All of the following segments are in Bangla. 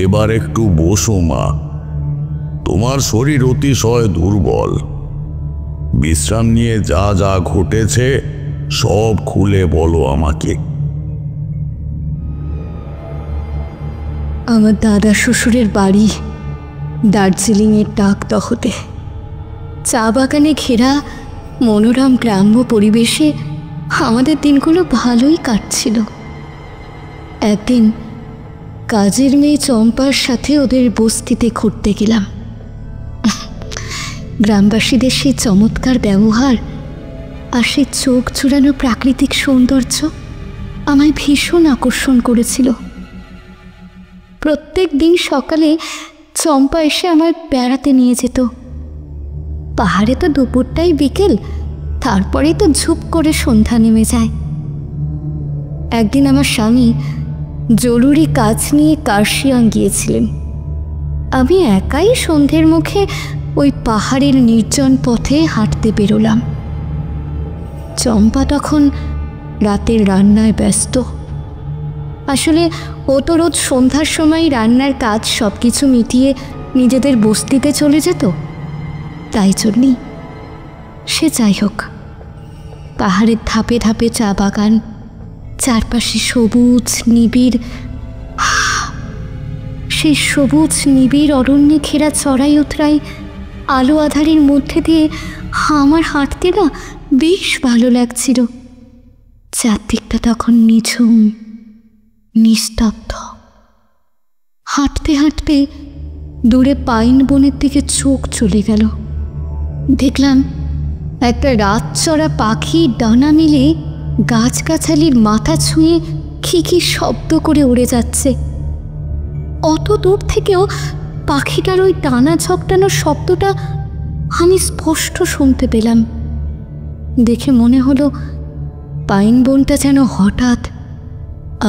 এবার একটু বসো মা, তোমার শরীর অতিশয় দুর্বল। বিশ্রাম নিয়ে যা যা ঘটেছে সব খুলে বলো আমাকে। আমার দাদা শ্বশুরের বাড়ি দার্জিলিংয়ের ডাকদহতে। চা বাগানে ঘেরা মনোরম গ্রাম্য পরিবেশে আমাদের দিনগুলো ভালোই কাটছিল। একদিন কাজের মেয়ে চম্পার সাথে ওদের বস্তিতে ঘুরতে গেলাম। গ্রামবাসীদের সেই চমৎকার ব্যবহার আর সেই চোখ জুড়ানো প্রাকৃতিক সৌন্দর্য আমায় ভীষণ আকর্ষণ করেছিল। প্রত্যেক দিন সকালে চম্পা এসে আমায় বেড়াতে নিয়ে যেত। পাহাড়ে তো দুপুরটাই বিকেল, তারপরেই তো ঝুপ করে সন্ধ্যা নেমে যায়। একদিন আমার স্বামী জরুরি কাজ নিয়ে কার্শিয়াং গিয়েছিলেন। আমি একাই সন্ধ্যের মুখে ওই পাহাড়ের নির্জন পথে হাঁটতে বেরোলাম। চম্পা তখন রাতের রান্নায় ব্যস্ত। আসলে ও তো রোজ সন্ধ্যার সময় রান্নার কাজ সব কিছু মিটিয়ে নিজেদের বস্তিতে চলে যেত, তাই জন্যই। সে যাই হোক, পাহাড়ের ধাপে ধাপে চা বাগান, চারপাশে সবুজ নিবিড়, সেই সবুজ নিবিড় অরণ্যে ঘেরা চড়াই উতরাই আলো আধারের মধ্যে দিয়ে আমার হাঁটতে না বেশ ভালো লাগছিল। চারদিকটা তখন নিঝুম নিস্তব্ধ। হাঁটতে হাঁটতে দূরে পাইন বনের দিকে চোখ চলে গেল। দেখলাম একটা রাত চড়া পাখি ডানা মেলে গাছগাছালির মাথা ছুঁয়ে খিখি শব্দ করে উড়ে যাচ্ছে। অত দূর থেকেও পাখিটার ওই ডানা ঝকটানোর শব্দটা আমি স্পষ্ট শুনতে পেলাম। দেখে মনে হলো পাইন বনটা যেন হঠাৎ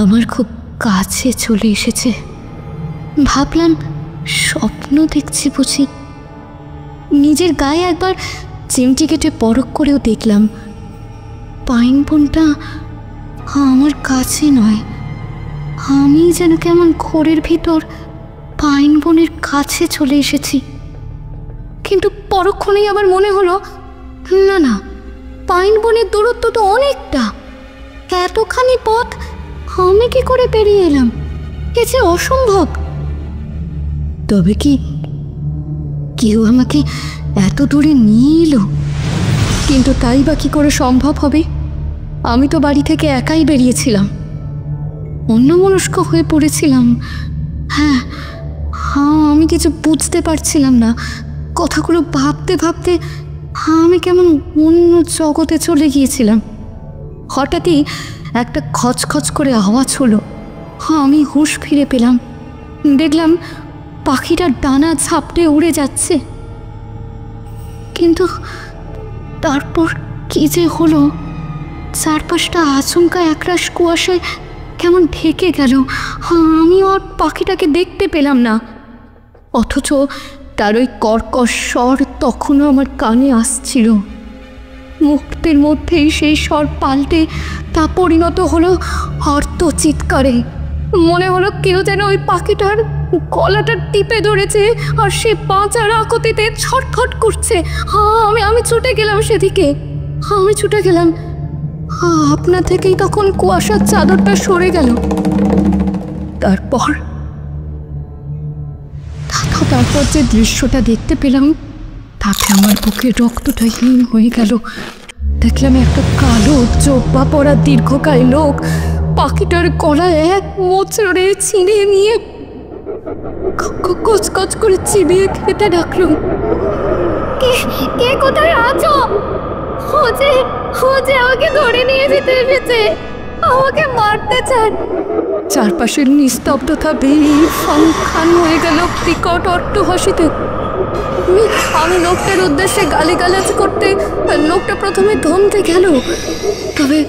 আমার খুব কাছে চলে এসেছে। ভাবলাম স্বপ্ন দেখছি বুঝি। নিজের গায়ে একবার চিমটি কেটে পরখ করেও দেখলাম পাইন বনটা আমার কাছে নয়, আমি যেন কেমন ঘোরের ভিতর পাইন বনের কাছে চলে এসেছি। কিন্তু পরক্ষণেই আবার মনে হলো না না, পাইন বনের দূরত্ব তো অনেকটা, এতখানি পথ আমি কি করে পেরিয়ে এলাম? এ যে অসম্ভব। তবে কি কেউ আমাকে এত দূরে নিয়ে এলো? কিন্তু তাই বা কি করে সম্ভব হবে? আমি তো বাড়ি থেকে একাই বেরিয়েছিলাম, অন্যমনস্ক হয়ে পড়েছিলাম। হ্যাঁ, আমি কিছু বুঝতে পারছিলাম না। কথাগুলো ভাবতে ভাবতে আমি কেমন অন্য জগতে চলে গিয়েছিলাম। হঠাৎই একটা খচখচ করে আওয়াজ হলো। আমি হুঁশ ফিরে পেলাম। দেখলাম পাখিটার ডানা ঝাপটে উড়ে যাচ্ছে। কিন্তু তারপর কি যে হলো, চারপাশটা আচমকা একরাশ কুয়াশায় কেমন ঢেকে গেল। আমি আর পাখিটাকে দেখতে পেলাম না, অথচ তার ওই কর্কশ স্বর তখনও আমার কানে আসছিল। মুহূর্তের মধ্যেই সেই স্বর পাল্টে তা পরিণত হলো আর্ত চিৎকারে। মনে হলো কেউ যেন ওই পাখিটার গলাটা টিপে ধরেছে আর সে বাঁচার আকুতিতে ছটফট করছে। আমি ছুটে গেলাম সেদিকে। আমি ছুটে গেলাম। আপনা থেকেই তখন কুয়াশার চাদরটা সরে গেল। তারপর যে দৃশ্যটা দেখতে পেলাম তাতে আমার বুকের রক্তটা হীন হয়ে গেল। দেখলাম একটা কালো জোব্বা পরা দীর্ঘকায় লোক পাখিটার গলায় এক মোচড়ে ছিঁড়ে নিয়ে কচকচ করে চিবিয়ে খেতে ডাকলো, কে কোথায় আছো? হোজে আমাকে ধরে নিয়ে যেতে এসেছে, আমাকে মারতে চান। চারপাশের নিস্তব্ধতা বেরিয়ে ফান হয়ে গেল বিকট অট্টহাসিতে। আমি লোকটার উদ্দেশ্যে গালিগালাজ করতে লোকটা প্রথমে থমকে গেল, তবে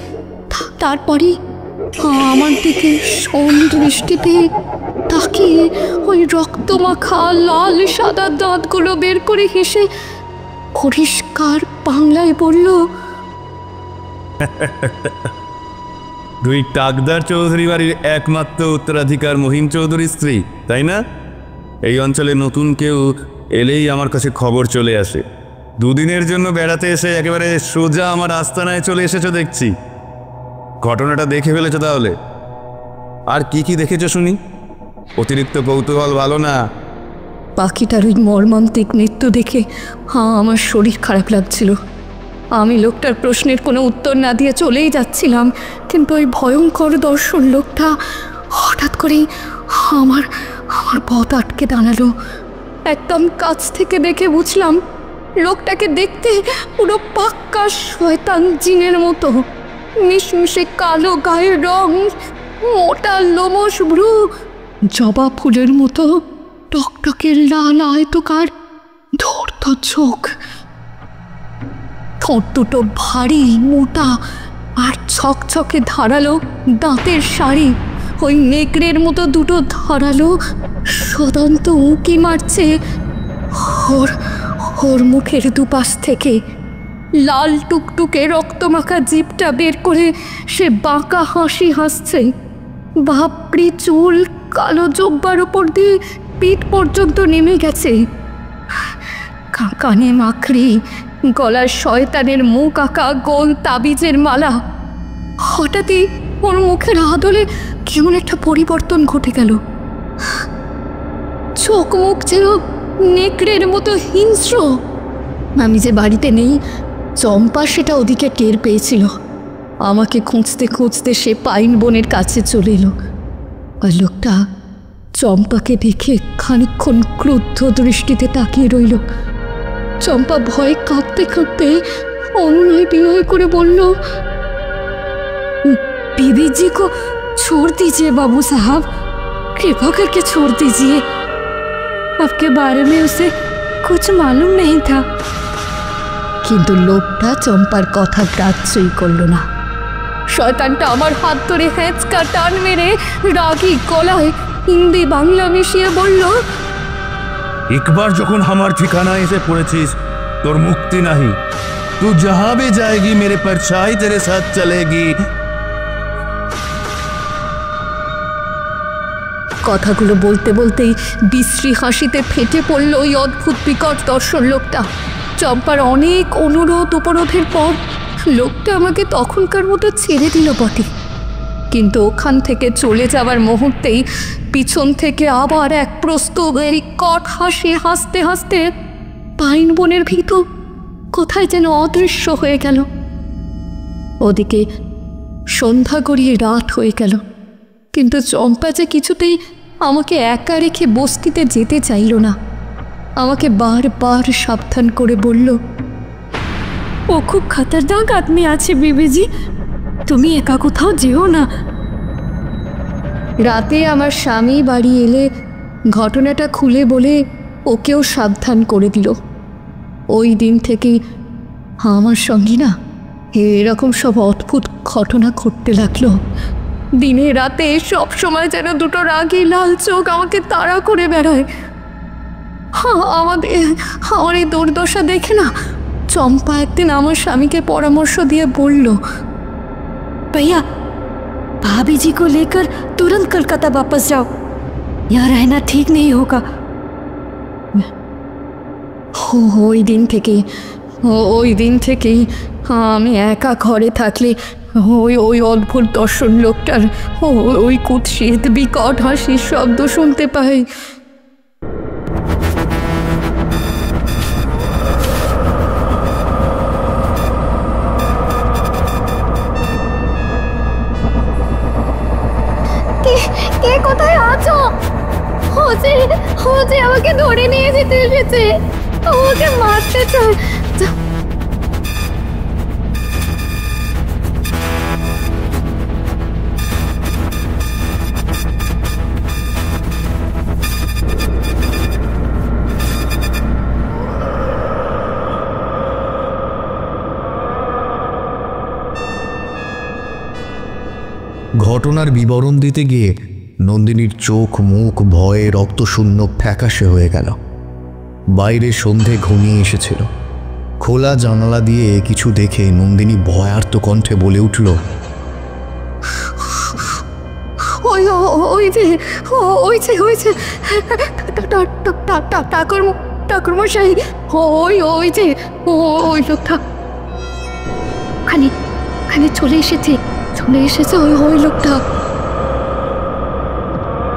তারপরই আমার দিকে দৃষ্টিতে তাকিয়ে ওই রক্তমাখা লাল সাদা দাঁতগুলো বের করে হেসে পরিষ্কার বাংলায় বলল, তুই টাকদার চৌধুরী বাড়ির একমাত্র উত্তরাধিকার মহিম চৌধুরীর স্ত্রী, তাই না? এই অঞ্চলে নতুন কেউ এলেই আমার কাছে খবর চলে আসে। দুদিনের জন্য বেড়াতে এসে একেবারে সোজা আমার আস্তানায় চলে এসেছো দেখছি। ঘটনাটা দেখে ফেলেছো তাহলে? আর কি কি দেখেছো শুনি? অতিরিক্ত কৌতূহল ভালো না। পাখিটার ওই মর্মান্তিক মৃত্যু দেখে আমার শরীর খারাপ লাগছিল। আমি লোকটার প্রশ্নের কোনো উত্তর না দিয়ে চলেই যাচ্ছিলাম, কিন্তু ওই ভয়ঙ্কর দর্শন লোকটা হঠাৎ করেই আমার পথ আটকে দাঁড়ালো। একদম কাছ থেকে দেখে বুঝলাম লোকটাকে দেখতে পুরো পাক্কা শয়তান জিনের মতো। মিশমিশে কালো গায়ের রং, মোটা লোমশ ভ্রু, জবা ফুলের মতো টকটকে লাল আয়তকার ধূর্ত চোখ, ঠোঁট দুটো ভারী মোটা আর ছকছকে ধারালো দাঁতের শাড়ি। ওই নেকড়ের মতো দুটো ধারালো সদন্ত উঁকি মারছে ওর মুখের দুপাশ থেকে। লাল টুকটুকে রক্তমাখা জিভটা বের করে সে বাঁকা হাসি হাসছে। ভাবড়ি চুল কালো জব্বার ওপর দিয়ে পিঠ পর্যন্ত নেমে গেছে। কানে মাখড়ি, গলার শয়তানের মুখ আঁকা গোল তাবিজের মালা। হঠাৎই ওর মুখের আদলে কেমন একটা পরিবর্তন ঘটে গেল। চোখ মুখ যেন নেকড়ের মতো হিংস্র। আমি যে বাড়িতে নেই, চম্পা সেটা ওদিকে টের পেয়েছিল। আমাকে খুঁজতে খুঁজতে সে পাইন বনের কাছে চলে এলো। আর লোকটা চম্পাকে দেখে খানিকক্ষণ ক্রুদ্ধ দৃষ্টিতে তাকিয়ে রইল। চম্পা ভয়ে কাঁপতে কাঁপতে অনুনয় বিনয় করে বলল, बीबी जी को छोड़ दीजिए बाबू साहब, कृपा करके छोड़ दीजिए। आपके बारे में उसे कुछ मालूम नहीं था। কিন্তু লোকটা চম্পার কথা গ্রাহ্যই করল না। শয়তানটা আমার হাত ধরে হ্যাঁচকা টান মেরে রাগী গলায় হিন্দি বাংলা মিশিয়ে বলল, একবার যখন আমার ঠিকানায় এসে পড়েছিস তোর মুক্তি নাহি। तू जहां भी जाएगी मेरे परछाई तेरे साथ चलेगी। কথাগুলো বলতে বলতেই বিশ্রী হাসিতে ফেটে পড়ল ওই অদ্ভুত বিকট দর্শন লোকটা। চম্পার অনেক অনুরোধ উপরোধের পর লোকটা আমাকে তখনকার মতো ছেড়ে দিল বটে, কিন্তু ওখান থেকে চলে যাওয়ার মুহূর্তেই পিছন থেকে আবার এক প্রস্তুত বিকট হাসি হাসতে হাসতে পাইন বনের ভিতর কোথায় যেন অদৃশ্য হয়ে গেল। ওদিকে সন্ধ্যা গড়িয়ে রাত হয়ে গেল, কিন্তু চম্পা যে কিছুতেই আমাকে একা রেখে বস্তিতে যেতে চাইল না। আমাকে বারবার সাবধান করে বলল, ও খুব খতরনাক আদমি আছে বিবিজি, তুমি একা কোথাও যেও না। রাতে আমার স্বামী বাড়ি এলে ঘটনাটা খুলে বলে ওকেও সাবধান করে দিল। ওই দিন থেকেই আমার সঙ্গে না এরকম সব অদ্ভুত ঘটনা ঘটতে লাগলো। দিনে রাতে সব সময় যেন দুটো রাগী লাল চোখ আমাকে তাড়া করে বেড়ায়। আমার এই দুর্দশা দেখে না চম্পা একদিন আমার স্বামীকে পরামর্শ দিয়ে বলল, भैया भाभी जी को लेकर तुरंत कलकत्ता वापस जाओ, यहाँ रहना ठीक नहीं होगा। ওই দিন থেকেই আমি একা ঘরে থাকলে ওই অদ্ভুত দর্শন লোকটার ওই কুৎসিত বিকট হাসির শব্দ শুনতে পাই। কে কোথায় আছো? হোজে আমাকে ধরে নিয়ে যেতে এসেছে, ওকে মারতে চায়। ঘটনার বিবরণ দিতে গিয়ে নন্দিনীর চোখ মুখ ভয়ে রক্তশূন্য ফ্যাকাশে হয়ে গেল। বাইরে সন্ধে ঘনিয়ে এসেছিল। খোলা জানালা দিয়ে কিছু দেখে নন্দিনী ভয়ার্ত কণ্ঠে বলে উঠল, ওই ওই যে ওই যে ওই যে ঠাকুরমশাই, ওই ওই যে ওই লোকটা খালি খালি চলে এসেছে ওই ওই লোকটা।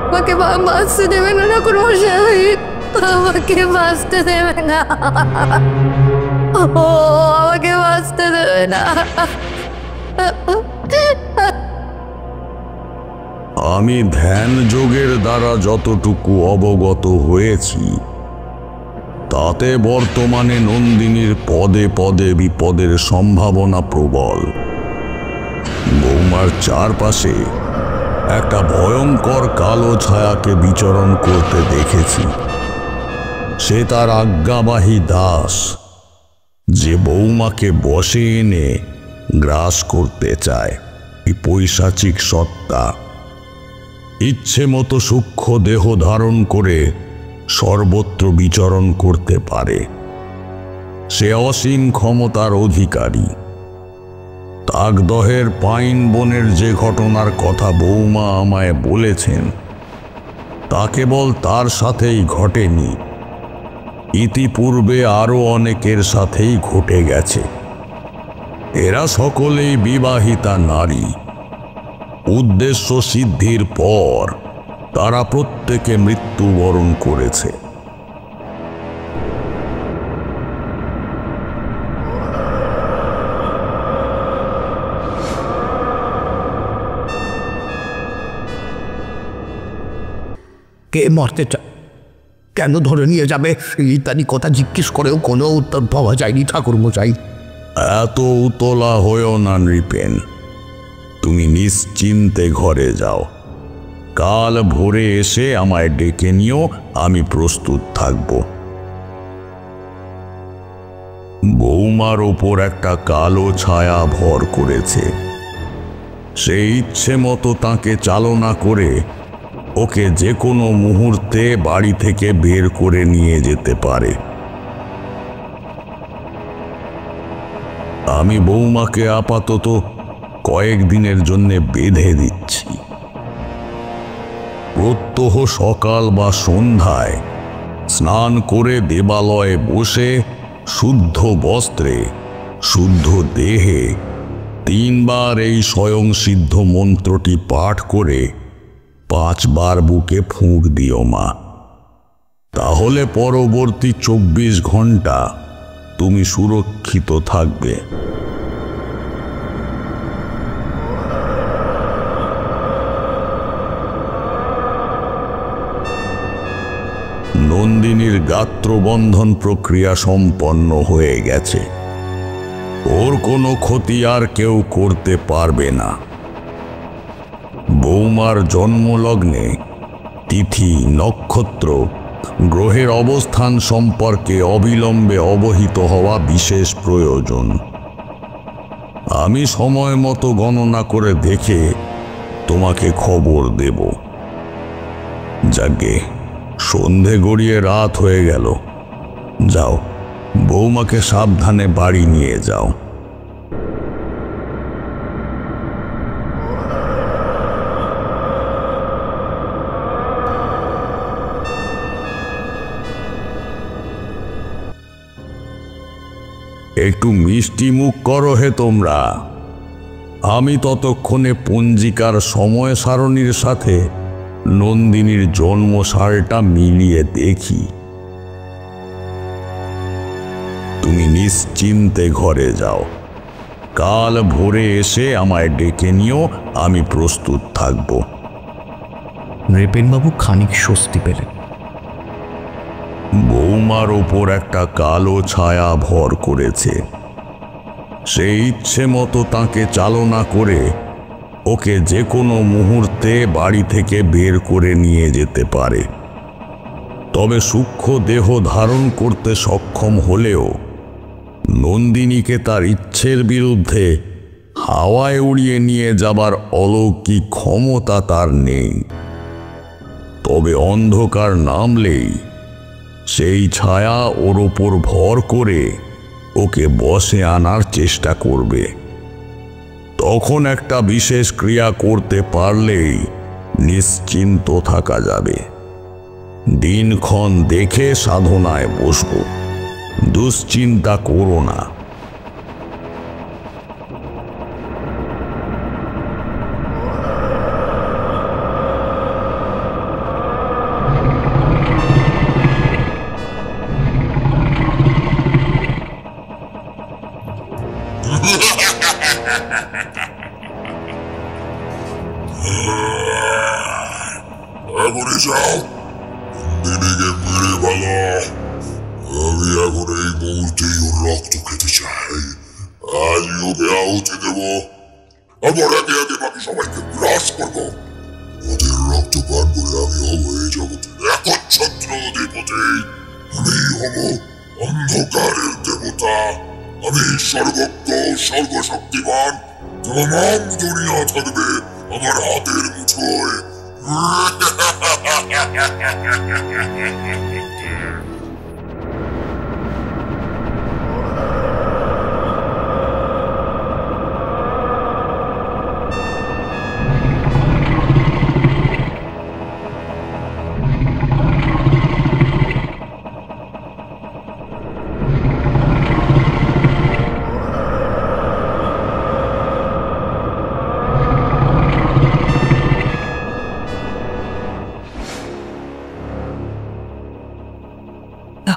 আমাকে বাঁচতে দেবে না ঠাকুরমশাই, আমাকে বাঁচতে দেবে না, আমাকে বাঁচতে দেবে না। আমি ধ্যান যোগের দ্বারা যতটুকু অবগত হয়েছি তাতে বর্তমানে নন্দিনীর পদে পদে বিপদের সম্ভাবনা প্রবল। বৌমার চারপাশে একটা ভয়ঙ্কর কালো ছায়াকে বিচরণ করতে দেখেছি। সে তার আজ্ঞাবাহী দাস, যে বৌমাকে বশে এনে গ্রাস করতে চায়। এই পৈশাচিক সত্তা ইচ্ছে মতো সূক্ষ্ম দেহ ধারণ করে সর্বত্র বিচরণ করতে পারে। সে অসীম ক্ষমতার অধিকারী। তাগদহের পাইন বনের যে ঘটনার কথা বৌমা আমায় বলেছেন তা কেবল তার সাথেই ঘটেনি, ইতিপূর্বে আরও অনেকের সাথেই ঘটে গেছে। এরা সকলেই বিবাহিতা নারী। উদ্দেশ্য সিদ্ধির পর তারা প্রত্যেকে মৃত্যুবরণ করেছে। কে মরতে চায়, কেন ধরে নিয়ে যাবে ইত্যাদি কথা জিজ্ঞেস করেও কোনো উত্তর পাওয়া যায়নি ঠাকুরমশাই। এত উতলা হয়েও না নৃপেন, তুমি নিশ্চিন্তে ঘরে যাও। কাল ভোরে এসে আমায় ডেকে নিও, আমি প্রস্তুত থাকব। বৌমার ওপর একটা কালো ছায়া ভর করেছে। সে ইচ্ছে মতো তাকে চালনা করে ওকে যে কোনো মুহূর্তে বাড়ি থেকে বের করে নিয়ে যেতে পারে। আমি বৌমাকে আপাতত কয়েকদিনের জন্য বেঁধে দিচ্ছি। প্রত্যহ সকাল বা সন্ধ্যায় স্নান করে দেবালয়ে বসে শুদ্ধ বস্ত্রে শুদ্ধ দেহে 3 বার এই স্বয়ং সিদ্ধ মন্ত্রটি পাঠ করে 5 বার বুকে ফুঁক দিও মা। তাহলে পরবর্তী 24 ঘন্টা তুমি সুরক্ষিত থাকবে। নন্দিনীর গাত্রবন্ধন প্রক্রিয়া সম্পন্ন হয়ে গেছে। ওর কোনো ক্ষতি আর কেউ করতে পারবে না। বৌমার জন্মলগ্নে তিথি, নক্ষত্র, গ্রহের অবস্থান সম্পর্কে অবিলম্বে অবহিত হওয়া বিশেষ প্রয়োজন। আমি সময় মতো গণনা করে দেখে তোমাকে খবর দেব। যাকে সন্ধে গড়িয়ে রাত হয়ে গেল, যাও বৌমাকে সাবধানে বাড়ি নিয়ে যাও। একটু মিষ্টি মুখ করো হে তোমরা। আমি ততক্ষণে পঞ্জিকার সময় সারণীর সাথে নন্দিনীর জন্মসালটা মিলিয়ে দেখি। তুমি নিশ্চিন্তে ঘরে যাও। কাল ভোরে এসে আমায় ডেকে নিও, আমি প্রস্তুত থাকব। নৃপেনবাবু খানিক স্বস্তি পেলেন। বৌমার ওপর একটা কালো ছায়া ভর করেছে। সে ইচ্ছে মতো তাকে চালনা করে ওকে যে কোনো মুহূর্তে বাড়ি থেকে বের করে নিয়ে যেতে পারে। তবে সূক্ষ্ম দেহ ধারণ করতে সক্ষম হলেও নন্দিনীকে তার ইচ্ছের বিরুদ্ধে হাওয়ায় উড়িয়ে নিয়ে যাবার অলৌকিক ক্ষমতা তার নেই। তবে অন্ধকার নামলেই সেই ছায়া ওর ওপর ভর করে ওকে বশে আনার চেষ্টা করবে। তখন একটা বিশেষ ক্রিয়া করতে পারলেই নিশ্চিন্ত থাকা যাবে। দিনক্ষণ দেখে সাধনায় বসব, দুশ্চিন্তা করো না। এখনই যাও, দিদিকে মেরে ভালো। আমি এখন এই মুহূর্তেই ওর রক্ত খেতে চাই। আজই ওকে আহুতি দেব, আবার একে একে বাকি সবাইকে গ্রাস করব। ওদের রক্ত পান করে আমি হব এই জগতের একচ্ছত্র অধিপতি। আমি হব অন্ধকারের দেবতা। আমি সর্বজ্ঞ, সর্বশক্তিমান। তমাম দুনিয়া থাকবে আমার হাতের মুঠোয়।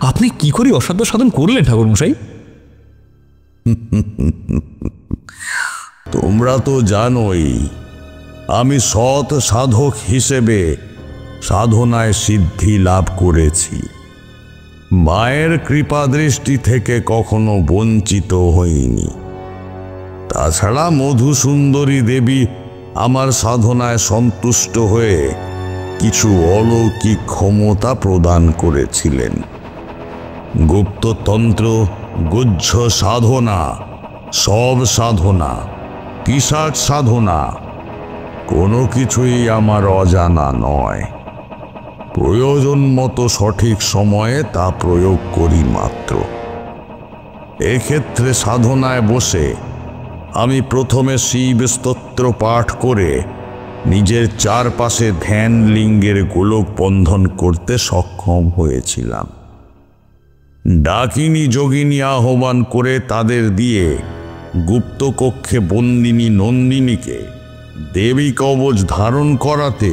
আপনি কি করে অসাধ্য সাধন করলেন ঠাকুর মশাই? তোমরা তো জানোই আমি সৎ সাধক হিসেবে সাধনায় সিদ্ধি লাভ করেছি। মায়ের কৃপা দৃষ্টি থেকে কখনো বঞ্চিত হইনি। তাছাড়া মধুসুন্দরী দেবী আমার সাধনায় সন্তুষ্ট হয়ে কিছু অলৌকিক ক্ষমতা প্রদান করেছিলেন। গুপ্ততন্ত্র, গুহ্য সাধনা, সব সাধনা, পিশাচ সাধনা, কোনো কিছুই আমার অজানা নয়। প্রয়োজন মতো সঠিক সময়ে তা প্রয়োগ করি মাত্র। এক্ষেত্রে সাধনায় বসে আমি প্রথমে শিব স্তোত্র পাঠ করে নিজের চারপাশে ধ্যান লিঙ্গের গোলক বন্ধন করতে সক্ষম হয়েছিলাম। ডাকিনী যোগিনী আহ্বান করে তাদের দিয়ে গুপ্তকক্ষে বন্দিনী নন্দিনীকে দেবী কবচ ধারণ করাতে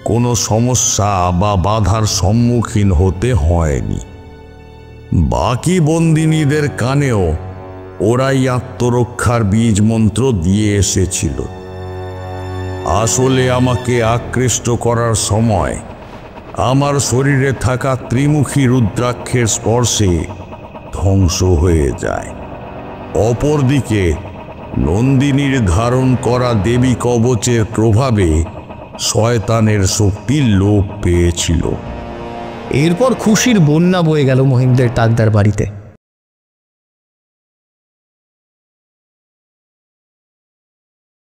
কোনো সমস্যা বা বাধার সম্মুখীন হতে হয়নি। বাকি বন্দিনীদের কানেও ওরাই আত্মরক্ষার বীজ মন্ত্র দিয়ে এসেছিল। আসলে আমাকে আকৃষ্ট করার সময় আমার শরীরে থাকা ত্রিমুখী রুদ্রাক্ষের স্পর্শে ধ্বংস হয়ে যায়। অপরদিকে নন্দিনীর ধারণ করা দেবী কবচের প্রভাবে শয়তানের শক্তি লোপ পেয়েছিল। এরপর খুশির বন্যা বয়ে গেল মহিমদের তাকদার বাড়িতে।